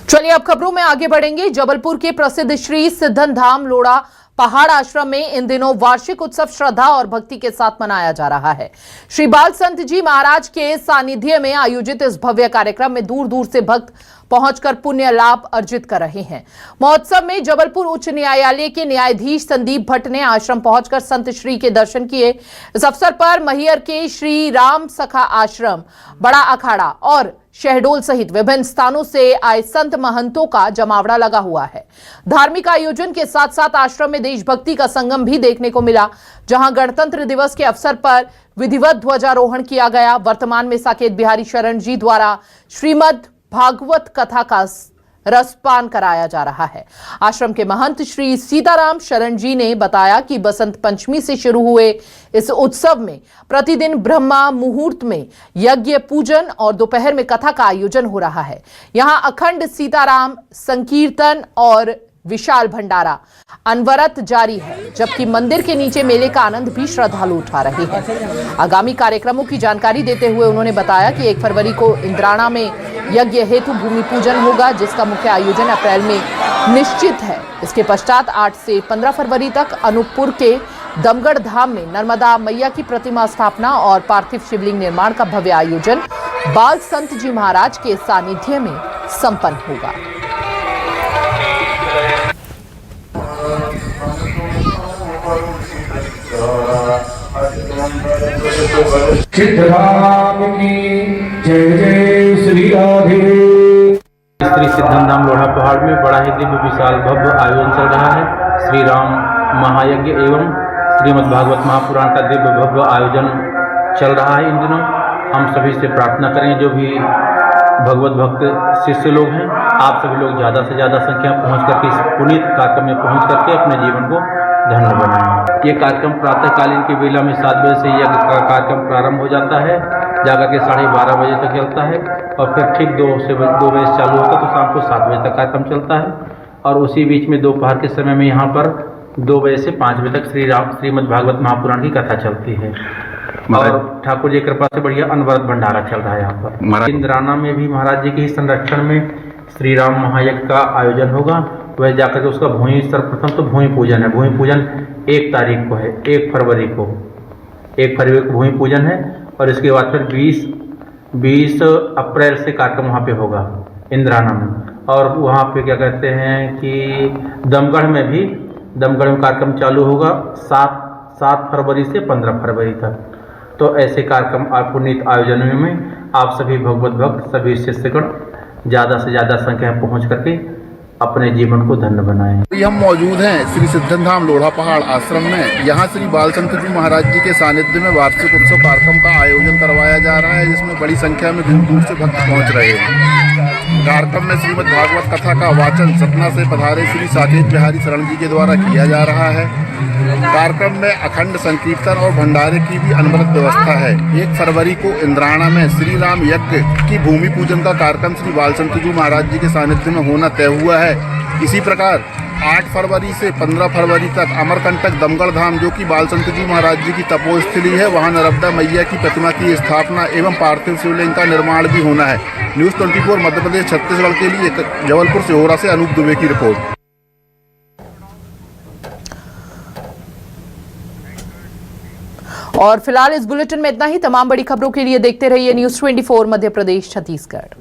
चलिए अब खबरों में आगे बढ़ेंगे। जबलपुर के प्रसिद्ध श्री सिद्धन धाम लोढ़ा पहाड़ आश्रम में इन दिनों वार्षिक उत्सव श्रद्धा और भक्ति के साथ मनाया जा रहा है। श्री बाल संत जी महाराज के सानिध्य में आयोजित इस भव्य कार्यक्रम में दूर दूर से भक्त पहुंचकर पुण्य लाभ अर्जित कर रहे हैं। महोत्सव में जबलपुर उच्च न्यायालय के न्यायाधीश संदीप भट्ट ने आश्रम पहुंचकर संत श्री के दर्शन किए। इस अवसर पर मैहर के श्री राम सखा आश्रम, बड़ा अखाड़ा और शहडोल सहित विभिन्न स्थानों से आए संत महंतों का जमावड़ा लगा हुआ है। धार्मिक आयोजन के साथ साथ आश्रम में देशभक्ति का संगम भी देखने को मिला, जहां गणतंत्र दिवस के अवसर पर विधिवत ध्वजारोहण किया गया। वर्तमान में साकेत बिहारी शरण जी द्वारा श्रीमद् भागवत कथा का रसपान कराया जा रहा है। आश्रम के महंत श्री सीताराम शरण जी ने बताया कि बसंत पंचमी से शुरू हुए इस उत्सव में प्रतिदिन ब्रह्मा मुहूर्त में यज्ञ पूजन और दोपहर में कथा का आयोजन हो रहा है। यहाँ अखंड सीताराम संकीर्तन और विशाल भंडारा अनवरत जारी है, जबकि मंदिर के नीचे मेले का आनंद भी श्रद्धालु उठा रहे हैं। आगामी कार्यक्रमों की जानकारी देते हुए उन्होंने बताया कि 1 फरवरी को इंद्राना में यज्ञ हेतु भूमि पूजन होगा, जिसका मुख्य आयोजन अप्रैल में निश्चित है। इसके पश्चात 8 से 15 फरवरी तक अनूपपुर के दमगढ़ धाम में नर्मदा मैया की प्रतिमा स्थापना और पार्थिव शिवलिंग निर्माण का भव्य आयोजन बाल संत जी महाराज के सानिध्य में संपन्न होगा। श्री सिद्धन धाम लोढ़ा पहाड़ में बड़ा ही दिव्य विशाल भव्य आयोजन चल रहा है। श्री राम महायज्ञ एवं श्रीमद् भागवत महापुराण का दिव्य भव्य आयोजन चल रहा है। इन दिनों हम सभी से प्रार्थना करें, जो भी भगवत भक्त शिष्य लोग हैं, आप सभी लोग ज़्यादा से ज़्यादा संख्या पहुँच करके इस पुनीत कार्यक्रम में पहुँच करके अपने जीवन को धन्य बनाएं। ये कार्यक्रम प्रातःकालीन की बेला में 7 बजे से यज्ञ का कार्यक्रम प्रारंभ हो जाता है, जाकर के 12:30 बजे तक चलता है और फिर ठीक 2 बजे चालू होता है तो शाम को 7 बजे तक कार्यक्रम चलता है। और उसी बीच में दोपहर के समय में यहाँ पर 2 बजे से 5 बजे तक श्रीमद् भागवत महापुराण की कथा चलती है और ठाकुर जी कृपा से बढ़िया अनवरत भंडारा चल रहा है। यहाँ पर इंद्राना में भी महाराज जी के ही संरक्षण में श्री राम महायज्ञ का आयोजन होगा। वह जाकर के उसका सर्वप्रथम तो भूमि पूजन है। भूमि पूजन 1 तारीख को है, 1 फरवरी को भूमि पूजन है और इसके बाद फिर 20 अप्रैल से कार्यक्रम वहाँ पे होगा इंद्राना में। और वहाँ पे क्या कहते हैं कि दमगढ़ में कार्यक्रम चालू होगा 7 फरवरी से 15 फरवरी तक। तो ऐसे कार्यक्रम पुनीत आयोजनों में आप सभी भगवत भक्त, सभी शिष्यगण ज़्यादा से ज़्यादा संख्या में पहुँच करके अपने जीवन को धन्य बनाएं। हम मौजूद हैं श्री सिद्धन धाम लोढ़ा पहाड़ आश्रम में। यहाँ श्री बाल संत जी महाराज जी के सानिध्य में वार्षिक उत्सव कार्यक्रम का आयोजन करवाया जा रहा है, जिसमें बड़ी संख्या में दूर दूर से भक्त पहुँच रहे हैं। कार्यक्रम में श्रीमद् भागवत कथा का वाचन सतना से पधारे श्री साकेत बिहारी शरण जी के द्वारा किया जा रहा है। कार्यक्रम में अखंड संकीर्तन और भंडारे की भी अनवरत व्यवस्था है। 1 फरवरी को इंद्राना में श्री राम यज्ञ की भूमि पूजन का कार्यक्रम श्री बाल संत जी महाराज जी के सानिध्य में होना तय हुआ है। इसी प्रकार 8 फरवरी से 15 फरवरी तक अमरकंटक दमगढ़ धाम, जो कि बाल संत जी महाराज जी की तपोस्थली है, वहां नर्मदा मैया की प्रतिमा की स्थापना एवं पार्थिव शिवलिंग का निर्माण भी होना है। न्यूज़ 24 मध्य प्रदेश छत्तीसगढ़ के लिए जबलपुर से ओरा से अनूप दुबे की रिपोर्ट। और फिलहाल इस बुलेटिन में इतना ही। तमाम बड़ी खबरों के लिए देखते रहिए न्यूज़ 24 मध्य प्रदेश छत्तीसगढ़।